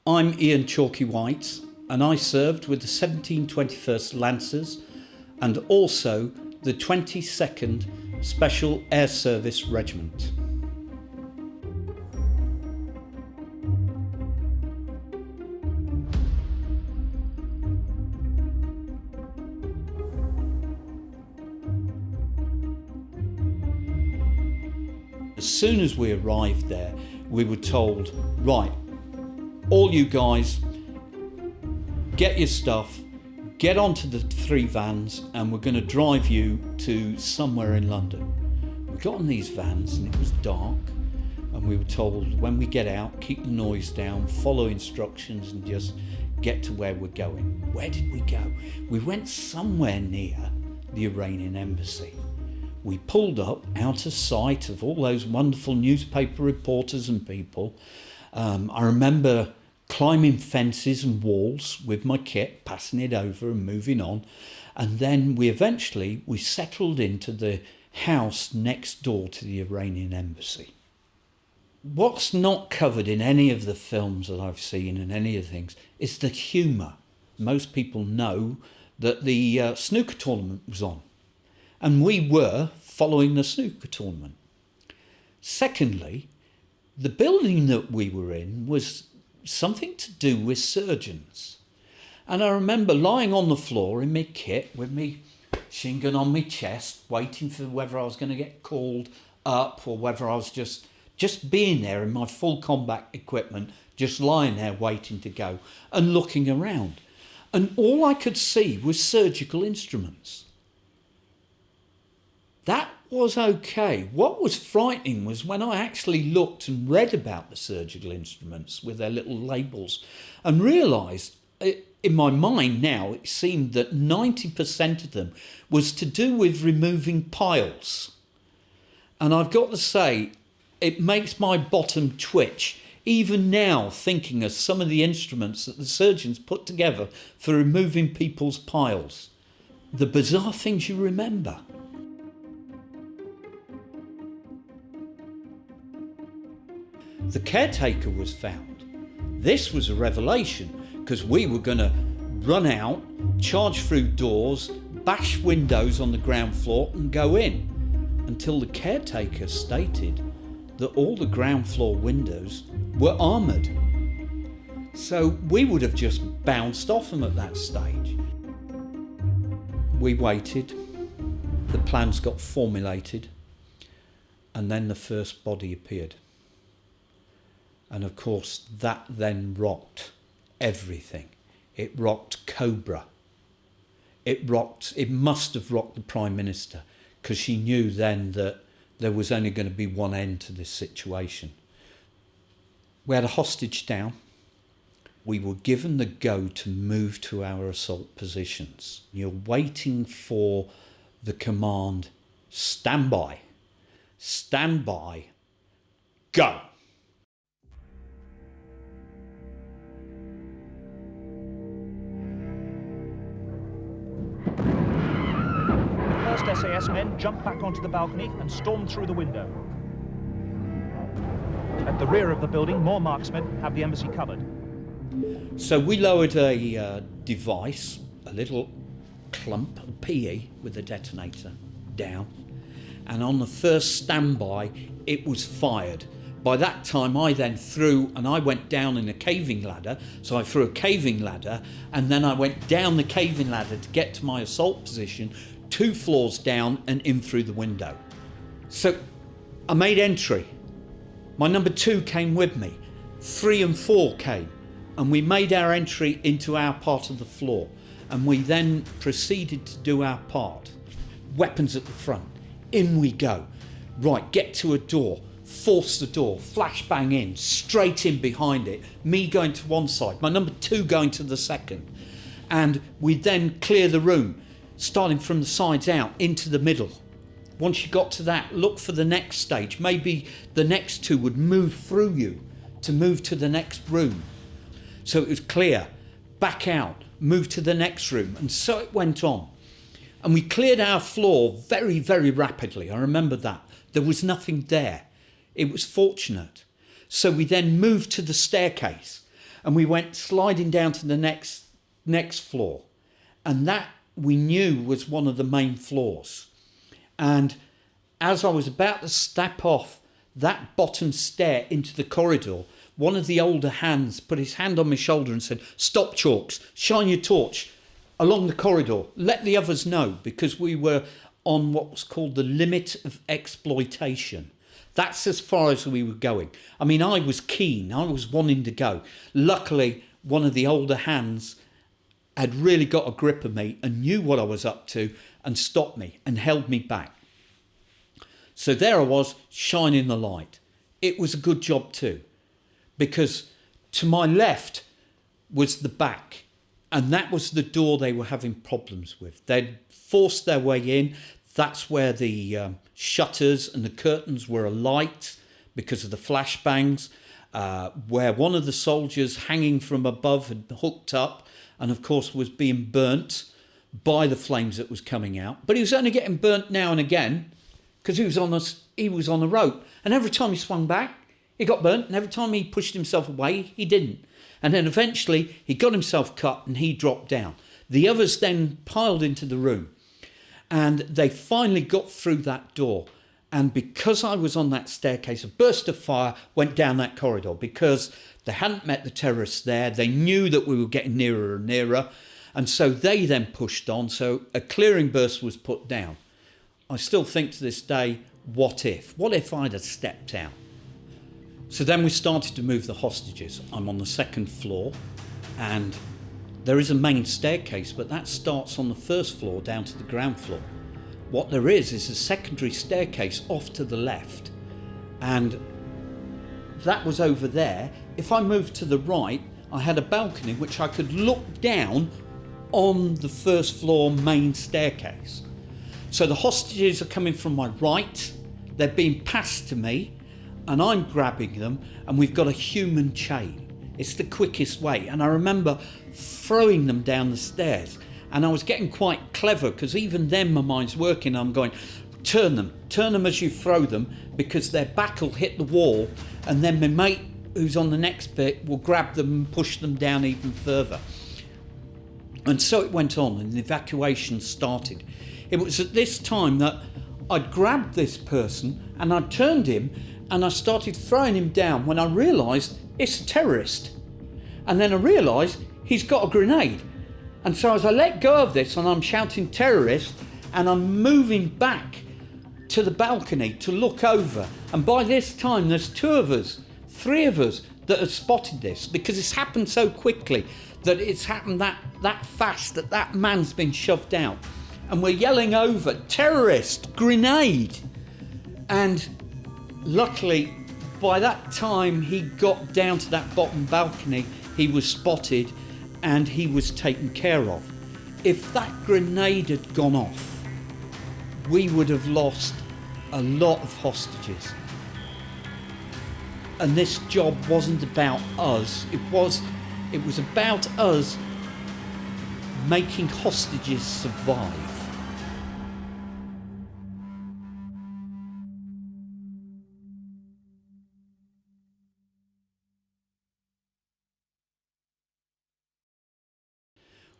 I'm Ian Chalky White, and I served with the 1721st Lancers and also the 22nd Special Air Service Regiment. As soon as we arrived there, we were told, right, all you guys, get your stuff, get onto the 3 vans, and we're going to drive you to somewhere in London. We got on these vans and it was dark, and we were told, when we get out, keep the noise down, follow instructions, and just get to where we're going. Where did we go? We went somewhere near the Iranian Embassy. We pulled up out of sight of all those wonderful newspaper reporters and people. I remember climbing fences and walls with my kit, passing it over and moving on. And then we settled into the house next door to the Iranian Embassy. What's not covered in any of the films that I've seen and any of the things is the humour. Most people know that the snooker tournament was on, and we were following the snooker tournament. Secondly, the building that we were in was something to do with surgeons. And I remember lying on the floor in my kit with me machine gun on my chest, waiting for whether I was going to get called up or whether I was just being there in my full combat equipment, just lying there waiting to go and looking around. And all I could see was surgical instruments. That was okay. What was frightening was when I actually looked and read about the surgical instruments with their little labels and realised, in my mind now, it seemed that 90% of them was to do with removing piles. And I've got to say, it makes my bottom twitch, even now thinking of some of the instruments that the surgeons put together for removing people's piles. The bizarre things you remember. The caretaker was found. This was a revelation because we were going to run out, charge through doors, bash windows on the ground floor and go in, until the caretaker stated that all the ground floor windows were armoured. So we would have just bounced off them at that stage. We waited, the plans got formulated, and then the first body appeared. And of course, that then rocked everything. It rocked Cobra. It must have rocked the Prime Minister, because she knew then that there was only going to be one end to this situation. We had a hostage down. We were given the go to move to our assault positions. You're waiting for the command, stand by, go. SAS men jumped back onto the balcony and stormed through the window. At the rear of the building, more marksmen have the embassy covered. So we lowered a device, a little clump, a PE with a detonator, down. And on the first standby, it was fired. By that time, I then threw, and I went down in a caving ladder. So I threw a caving ladder, and then I went down the caving ladder to get to my assault position, 2 floors down and in through the window. So I made entry. My number 2 came with me. 3 and 4 came, and we made our entry into our part of the floor, and we then proceeded to do our part. Weapons at the front. In we go. Right, get to a door. Force the door. Flashbang in. Straight in behind it. Me going to one side. My number 2 going to the second. And we then clear the room, starting from the sides out into the middle. Once you got to that, look for the next stage. Maybe the next 2 would move through you to move to the next room. So it was clear, back out, move to the next room. And so it went on. And we cleared our floor very, very rapidly. I remember that. There was nothing there. It was fortunate. So we then moved to the staircase. and we went sliding down to the next floor, and that we knew was one of the main floors. And as I was about to step off that bottom stair into the corridor, one of the older hands put his hand on my shoulder and said, "Stop, Chalks, shine your torch along the corridor, let the others know," because we were on what was called the limit of exploitation. That's as far as we were going. I mean, I was keen, I was wanting to go. Luckily, one of the older hands had really got a grip of me and knew what I was up to and stopped me and held me back. So there I was, shining the light. It was a good job too, because to my left was the back, and that was the door they were having problems with. They'd forced their way in. That's where the shutters and the curtains were alight because of the flashbangs, where one of the soldiers hanging from above had hooked up and of course was being burnt by the flames that was coming out. But he was only getting burnt now and again because he was on a rope, and every time he swung back he got burnt, and every time he pushed himself away he didn't. And then eventually he got himself cut and he dropped down. The others then piled into the room, and they finally got through that door. And because I was on that staircase, a burst of fire went down that corridor because they hadn't met the terrorists there. They knew that we were getting nearer and nearer. And so they then pushed on. So a clearing burst was put down. I still think to this day, what if? What if I'd have stepped out? So then we started to move the hostages. I'm on the second floor, and there is a main staircase, but that starts on the first floor down to the ground floor. What there is a secondary staircase off to the left, and that was over there. If I moved to the right, I had a balcony which I could look down on the first floor main staircase. So the hostages are coming from my right, they're being passed to me, and I'm grabbing them, and we've got a human chain. It's the quickest way. And I remember throwing them down the stairs, and I was getting quite clever because even then my mind's working. I'm going, turn them as you throw them, because their back will hit the wall, and then my mate who's on the next bit will grab them and push them down even further. And so it went on, and the evacuation started. It was at this time that I'd grabbed this person and I turned him and I started throwing him down when I realised it's a terrorist. And then I realised he's got a grenade. And so as I let go of this and I'm shouting terrorist, and I'm moving back to the balcony to look over, and by this time there's three of us that have spotted this, because it's happened so quickly, that it's happened that fast that that man's been shoved out. And we're yelling over, terrorist, grenade. And luckily, by that time he got down to that bottom balcony, he was spotted and he was taken care of. If that grenade had gone off, we would have lost a lot of hostages. And this job wasn't about us, it was about us making hostages survive.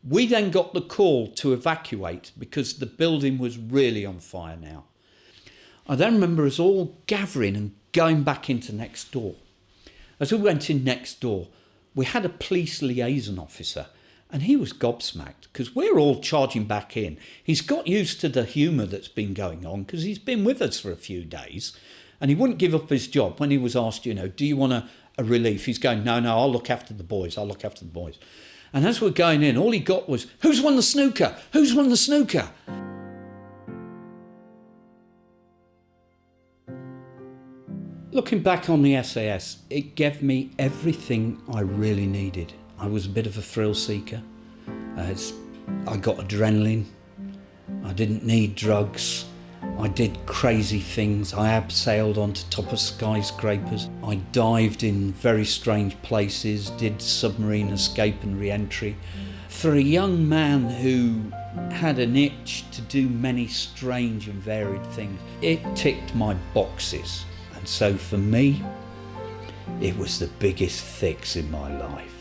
We then got the call to evacuate because the building was really on fire now. I then remember us all gathering and going back into next door. As we went in next door, we had a police liaison officer, and he was gobsmacked because we're all charging back in. He's got used to the humour that's been going on because he's been with us for a few days, and he wouldn't give up his job. When he was asked, do you want a relief? He's going, no, I'll look after the boys. And as we're going in, all he got was, who's won the snooker? Who's won the snooker? Looking back on the SAS, it gave me everything I really needed. I was a bit of a thrill seeker. I got adrenaline. I didn't need drugs. I did crazy things. I abseiled onto top of skyscrapers. I dived in very strange places, did submarine escape and re-entry. For a young man who had an itch to do many strange and varied things, it ticked my boxes. And so for me, it was the biggest fix in my life.